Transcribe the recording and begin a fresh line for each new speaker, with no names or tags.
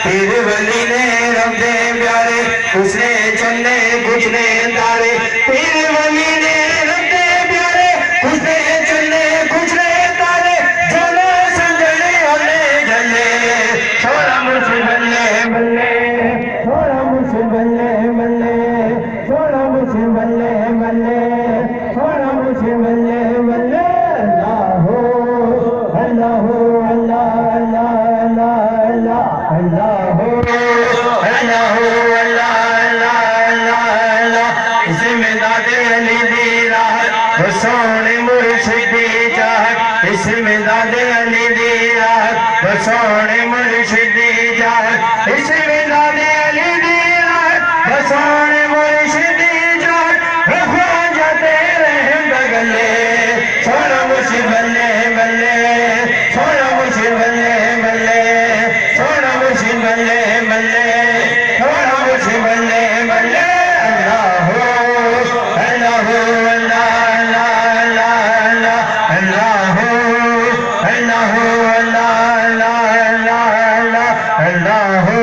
पीर वली ने रब्बे प्यारे उसने चले कुछने तारे पीर वली ने रब्बे प्यारे उसने चले कुछने तारे जले संजले ओले जले थोड़ा मुझे बल्ले बल्ले थोड़ा मुझे बल्ले बल्ले थोड़ा मुझे बल्ले बल्ले थोड़ा मुझे बल्ले बल्ले अल्लाह अल्लाह अल्लाह अल्लाह अल्लाह अल्लाह अल्लाह अल्लाह अल्लाह इसमें दादे अली दी राहत वो सोने मुर्शिद दी चाहत इसमें दादे अली दी राहत वो सोने मुर्शिद दी चाहत इसमें दादे अली दी राहत वो सोने मुर्शिद दी चाहत रखो जाते रहे बगले सोना मुझे बल्ले बल्ले सोना मुझे बल्ले बल्ले सोना मुझे बल्ले बल्ले सोना मुझे बल्ले बल्ले अल्लाह अल्लाह अल्लाह अल्लाह अल्लाह अल्लाह अल्लाह अल्लाह अल्लाह अल्लाह अल्लाह